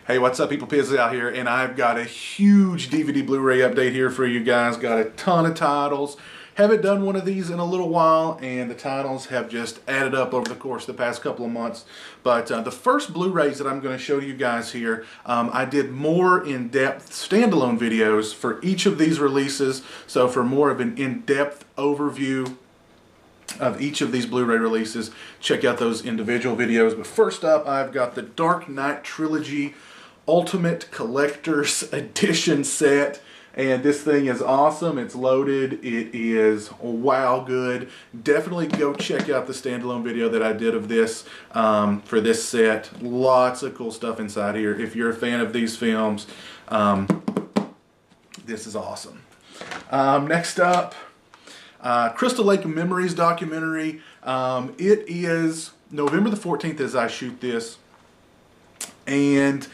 Hey, what's up, people? Piz out here, and I've got a huge DVD Blu-ray update here for you guys. Got a ton of titles. Haven't done one of these in a little while, and the titles have just added up over the course of the past couple of months. But the first Blu-rays that I'm going to show you guys here, I did more in-depth standalone videos for each of these releases. So for more of an in-depth overview of each of these Blu-ray releases, check out those individual videos. But first up, I've got the Dark Knight Trilogy Ultimate Collector's Edition set, and this thing is awesome. It's loaded. It is wow good. Definitely go check out the standalone video that I did of this for this set. Lots of cool stuff inside here. If you're a fan of these films, this is awesome. Next up, Crystal Lake Memories documentary. It is November the 14th as I shoot this, and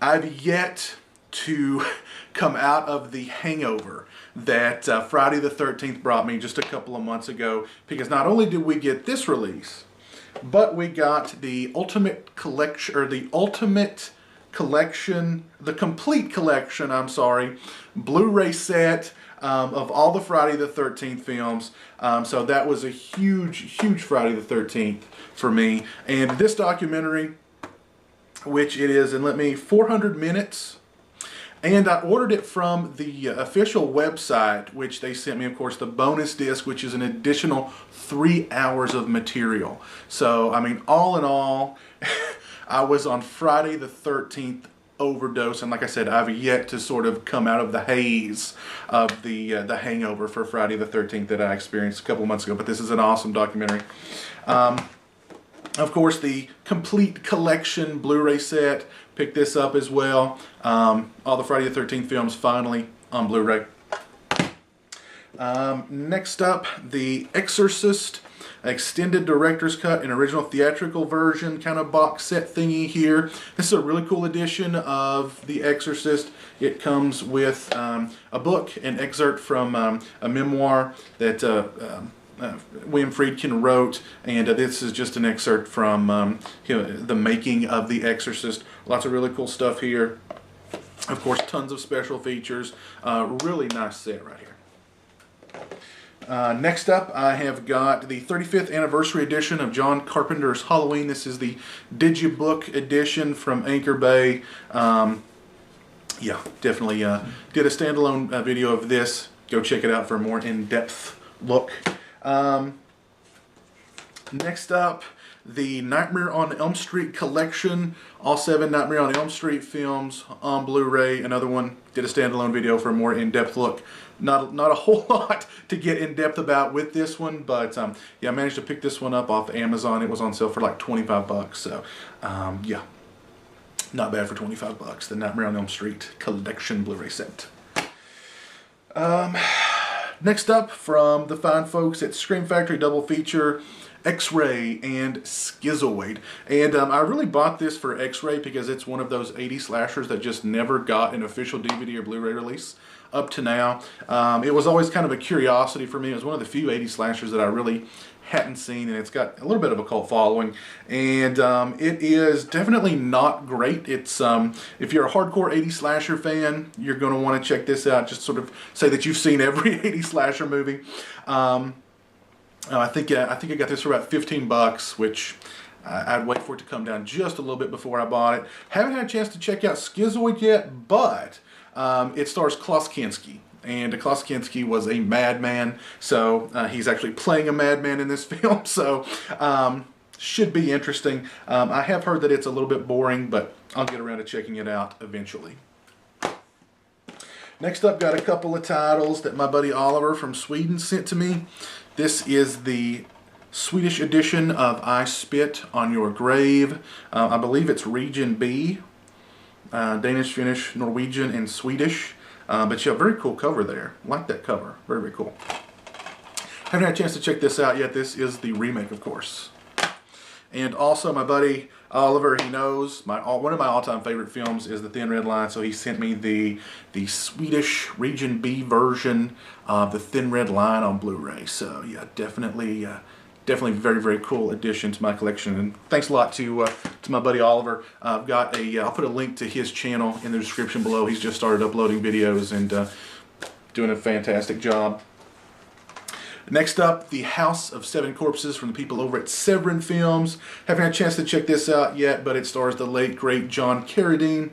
I've yet to come out of the hangover that Friday the 13th brought me just a couple of months ago, because not only did we get this release, but we got the Ultimate Collection, or the Ultimate Collection, the Complete Collection, I'm sorry, Blu-ray set of all the Friday the 13th films. So that was a huge Friday the 13th for me. And this documentary, which it is, and 400 minutes. And I ordered it from the official website, which they sent me, of course, the bonus disc, which is an additional 3 hours of material. So, I mean, all in all, I was on Friday the 13th overdose, and like I said, I've yet to sort of come out of the haze of the hangover for Friday the 13th that I experienced a couple of months ago. But this is an awesome documentary. Of course, the Complete Collection Blu-ray set, picked this up as well. All the Friday the 13th films finally on Blu-ray. Next up, the Exorcist Extended Director's Cut and Original Theatrical Version kind of box set thingy here. This is a really cool edition of The Exorcist. It comes with a book, an excerpt from a memoir that William Friedkin wrote, and this is just an excerpt from the making of The Exorcist. Lots of really cool stuff here. Of course, tons of special features. Really nice set right here. Next up, I have got the 35th anniversary edition of John Carpenter's Halloween. This is the Digibook edition from Anchor Bay. Yeah, definitely did a standalone video of this. Go check it out for a more in-depth look. Next up, the Nightmare on Elm Street collection, all 7 Nightmare on Elm Street films on Blu-ray. Another one, did a standalone video for a more in-depth look. Not a whole lot to get in-depth about with this one, but yeah, I managed to pick this one up off Amazon. It was on sale for like 25 bucks, so yeah, not bad for 25 bucks. The Nightmare on Elm Street collection Blu-ray set. Next up, from the fine folks at Scream Factory Double Feature, X-Ray and Schizoid. And I really bought this for X-Ray because it's one of those 80 slashers that just never got an official DVD or Blu-ray release up to now. It was always kind of a curiosity for me. It was one of the few 80 slashers that I really hadn't seen, and it's got a little bit of a cult following, and it is definitely not great. It's if you're a hardcore 80 slasher fan, you're going to want to check this out. Just sort of say that you've seen every 80 slasher movie. I think I got this for about 15 bucks, which I'd wait for it to come down just a little bit before I bought it. Haven't had a chance to check out Schizoid yet, but it stars Klaus Kinski. And Klaus Kinski was a madman, so he's actually playing a madman in this film, so should be interesting. I have heard that it's a little bit boring, but I'll get around to checking it out eventually. Next up, got a couple of titles that my buddy Oliver from Sweden sent to me. This is the Swedish edition of I Spit on Your Grave. I believe it's Region B, Danish, Finnish, Norwegian, and Swedish. But yeah, very cool cover there. Like that cover. Very, very cool. Haven't had a chance to check this out yet. This is the remake, of course. And also, my buddy Oliver, he knows one of my all-time favorite films is The Thin Red Line, so he sent me the Swedish Region B version of The Thin Red Line on Blu-ray. So yeah, definitely definitely very, very cool addition to my collection. And thanks a lot to my buddy Oliver. I've got I'll put a link to his channel in the description below. He's just started uploading videos and doing a fantastic job. Next up, The House of Seven Corpses from the people over at Severin Films. Haven't had a chance to check this out yet, but it stars the late, great John Carradine.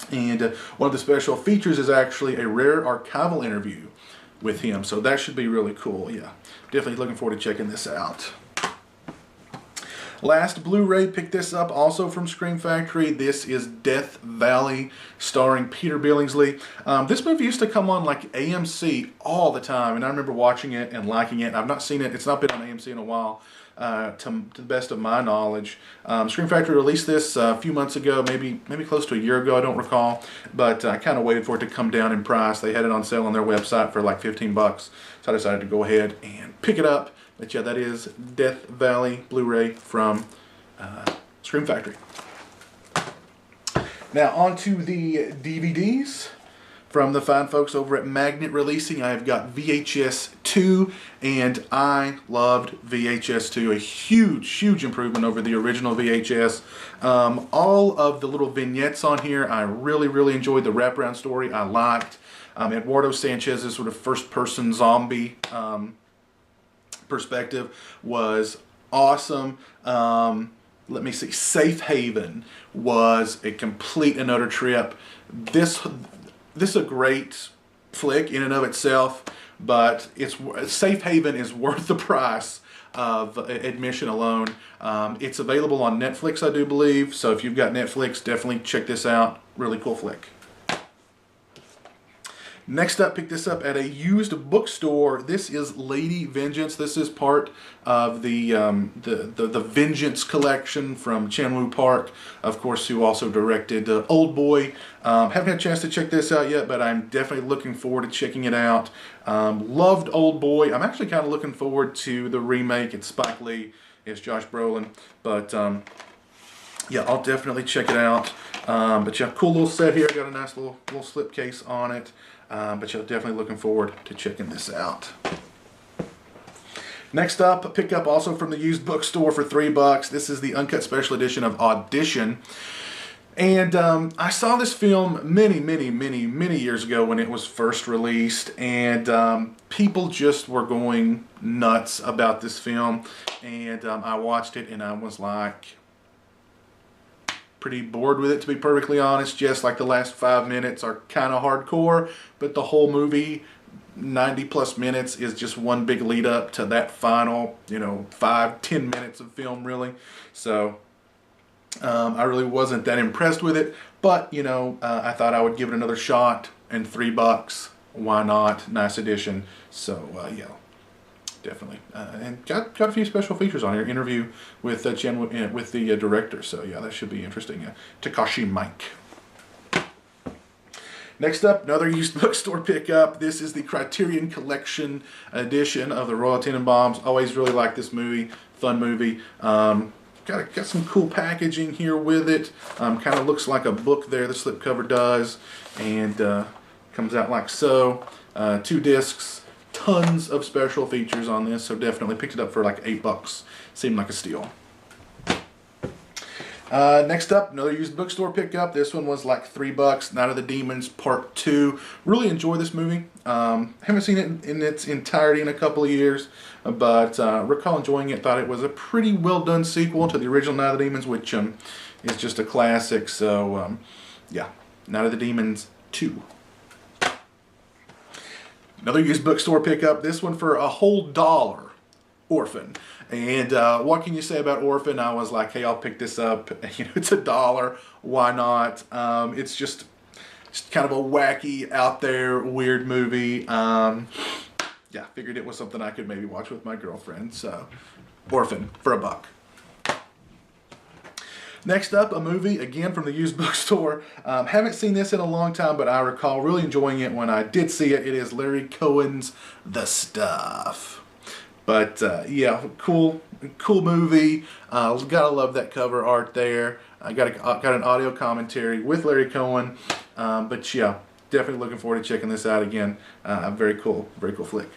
And one of the special features is actually a rare archival interview with him. So that should be really cool. Yeah, definitely looking forward to checking this out. Last Blu-ray, picked this up also from Scream Factory. This is Death Valley, starring Peter Billingsley. This movie used to come on like AMC all the time, and I remember watching it and liking it. I've not seen it. It's not been on AMC in a while, to the best of my knowledge. Scream Factory released this a few months ago, maybe close to a year ago, I don't recall. But I kind of waited for it to come down in price. They had it on sale on their website for like 15 bucks, so I decided to go ahead and pick it up. But yeah, that is Death Valley Blu-ray from Scream Factory. Now on to the DVDs from the fine folks over at Magnet Releasing. I've got VHS 2, and I loved VHS 2. A huge, huge improvement over the original VHS. All of the little vignettes on here, I really, really enjoyed. The wraparound story I liked. Eduardo Sanchez's sort of first-person zombie perspective was awesome. Let me see. Safe Haven was a complete and utter trip. This is a great flick in and of itself, but Safe Haven is worth the price of admission alone. It's available on Netflix, I do believe. So if you've got Netflix, definitely check this out. Really cool flick. Next up, picked this up at a used bookstore. This is Lady Vengeance. This is part of the Vengeance collection from Chan-Woo Park, of course, who also directed Old Boy. Haven't had a chance to check this out yet, but I'm definitely looking forward to checking it out. Loved Old Boy. I'm actually kind of looking forward to the remake. It's Spike Lee. It's Josh Brolin. But yeah, I'll definitely check it out. But yeah, cool little set here. Got a nice little slipcase on it. But you're definitely looking forward to checking this out. Next up, a pickup also from the used bookstore for $3. This is the uncut special edition of Audition. And I saw this film many, many, many, many years ago when it was first released. And people just were going nuts about this film. And I watched it and I was like, pretty bored with it, to be perfectly honest. Just like the last 5 minutes are kind of hardcore, but the whole movie, 90+ minutes, is just one big lead up to that final, 5-10 minutes of film, really. So I really wasn't that impressed with it, but I thought I would give it another shot. And $3, why not? Nice addition. So yeah. Definitely, and got a few special features on here. Interview with with the director. So yeah, that should be interesting. Takashi Mike. Next up, another used bookstore pickup. This is the Criterion Collection edition of the Royal Tenenbaums. Always really liked this movie. Fun movie. Got some cool packaging here with it. Kind of looks like a book there. The slipcover does, and comes out like so. 2 discs. Tons of special features on this, so definitely picked it up for like $8. Seemed like a steal. Next up, another used bookstore pickup. This one was like $3. Night of the Demons Part 2. Really enjoy this movie. Haven't seen it in its entirety in a couple of years, but recall enjoying it. Thought it was a pretty well done sequel to the original Night of the Demons, which is just a classic. So yeah, Night of the Demons 2. Another used bookstore pickup, this one for a whole $1, Orphan. And what can you say about Orphan? I was like, hey, I'll pick this up. It's $1, why not? It's just kind of a wacky, out there, weird movie. Yeah, figured it was something I could maybe watch with my girlfriend. So, Orphan for $1. Next up, a movie, again from the used bookstore. Haven't seen this in a long time, but I recall really enjoying it when I did see it. It is Larry Cohen's The Stuff. But yeah, cool movie. Gotta love that cover art there. I got an audio commentary with Larry Cohen. But yeah, definitely looking forward to checking this out again. Very cool flick.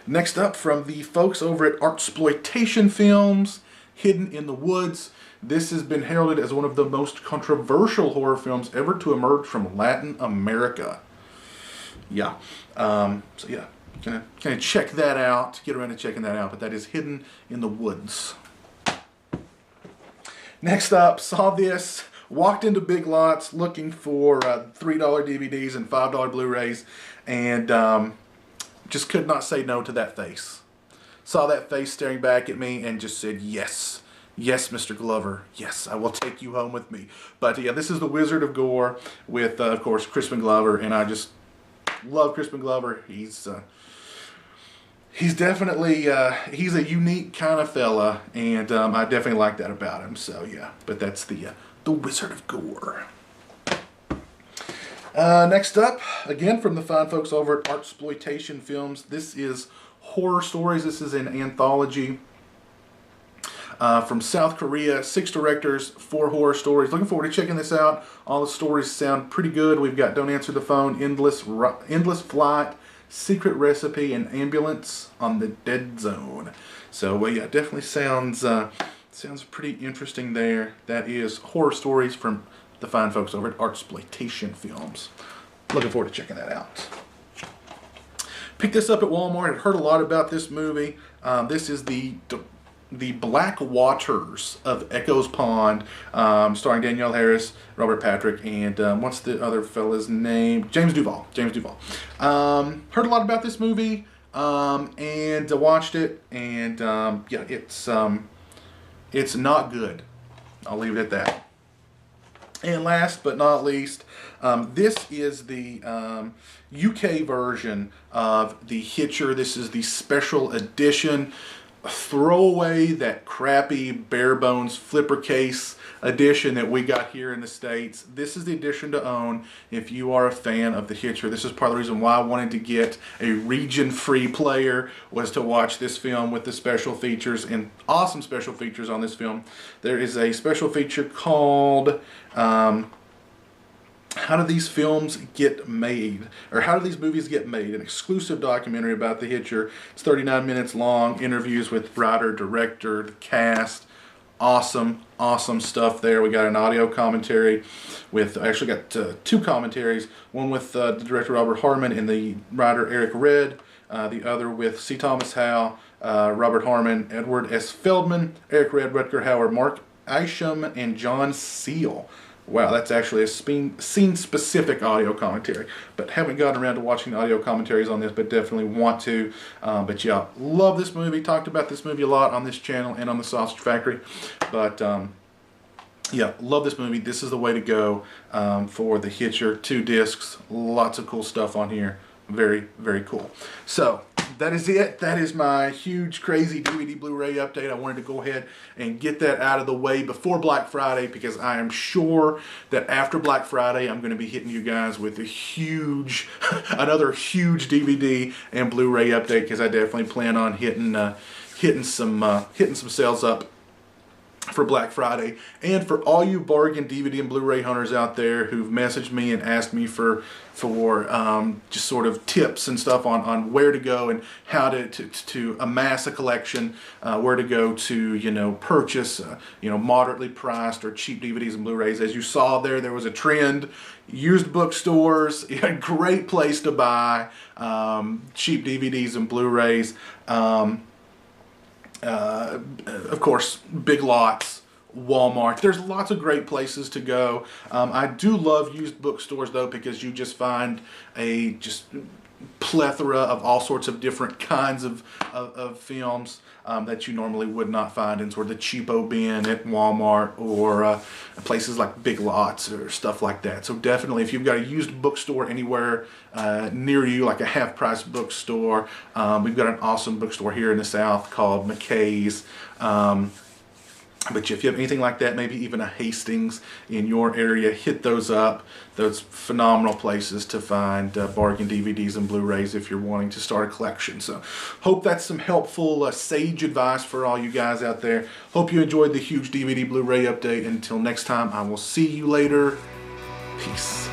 Next up, from the folks over at Artsploitation Films, Hidden in the Woods. This has been heralded as one of the most controversial horror films ever to emerge from Latin America. Yeah. So yeah, gonna check that out. Get around to checking that out. But that is Hidden in the Woods. Next up, saw this. Walked into Big Lots looking for $3 DVDs and $5 Blu-rays, and just could not say no to that face. Saw that face staring back at me and just said, yes. Yes, Mr. Glover. Yes, I will take you home with me. But yeah, this is The Wizard of Gore with, of course, Crispin Glover, and I just love Crispin Glover. He's definitely, he's a unique kind of fella, and I definitely like that about him. So yeah, but that's the Wizard of Gore. Next up, again from the fine folks over at Artsploitation Films. This is Horror Stories. This is an anthology from South Korea. 6 directors, 4 horror stories. Looking forward to checking this out. All the stories sound pretty good. We've got Don't Answer the Phone, Endless Flight, Secret Recipe, and Ambulance on the Dead Zone. So well, yeah, definitely sounds pretty interesting there. That is Horror Stories from the fine folks over at Artsploitation Films. Looking forward to checking that out. Picked this up at Walmart. I've heard a lot about this movie. This is the Black Waters of Echoes Pond, starring Danielle Harris, Robert Patrick, and what's the other fella's name? James Duval. Heard a lot about this movie, and watched it, and yeah, it's not good. I'll leave it at that. And last but not least, this is the UK version of the Hitcher. This is the special edition. Throw away that crappy bare bones flipper case edition that we got here in the States. This is the edition to own if you are a fan of the Hitcher. This is part of the reason why I wanted to get a region-free player, was to watch this film with the special features, and awesome special features on this film. There is a special feature called How Do These Films Get Made? Or How Do These Movies Get Made? An exclusive documentary about the Hitcher. It's 39 minutes long. Interviews with writer, director, the cast. Awesome stuff there. We got an audio commentary with, I actually got 2 commentaries. One with the director Robert Harmon and the writer Eric Red. The other with C. Thomas Howe, Robert Harmon, Edward S. Feldman, Eric Red, Rutger Hauer, Mark Isham, and John Seal. Wow, that's actually a scene-specific audio commentary. But haven't gotten around to watching the audio commentaries on this, but definitely want to. But yeah, love this movie. Talked about this movie a lot on this channel and on the Sausage Factory. But yeah, love this movie. This is the way to go for the Hitcher. 2 discs. Lots of cool stuff on here. Very, very cool. So that is it. That is my huge, crazy DVD Blu-ray update. I wanted to go ahead and get that out of the way before Black Friday, because I am sure that after Black Friday, I'm going to be hitting you guys with a huge, another huge DVD and Blu-ray update, because I definitely plan on hitting some sales up for Black Friday. And for all you bargain DVD and Blu-ray hunters out there who've messaged me and asked me for just sort of tips and stuff on where to go and how to amass a collection, where to go to, you know, purchase, you know, moderately priced or cheap DVDs and Blu-rays. As you saw there was a trend. Used bookstores, a great place to buy cheap DVDs and Blu-rays. Of course, Big Lots, Walmart. There's lots of great places to go. I do love used bookstores though, because you just find a plethora of all sorts of different kinds of films that you normally would not find in sort of the cheapo bin at Walmart or places like Big Lots or stuff like that. So definitely, if you've got a used bookstore anywhere near you, like a half-price bookstore, we've got an awesome bookstore here in the South called McKay's. But if you have anything like that, maybe even a Hastings in your area, hit those up. Those phenomenal places to find bargain DVDs and Blu-rays if you're wanting to start a collection. So hope that's some helpful sage advice for all you guys out there. Hope you enjoyed the huge DVD Blu-ray update. Until next time, I will see you later. Peace.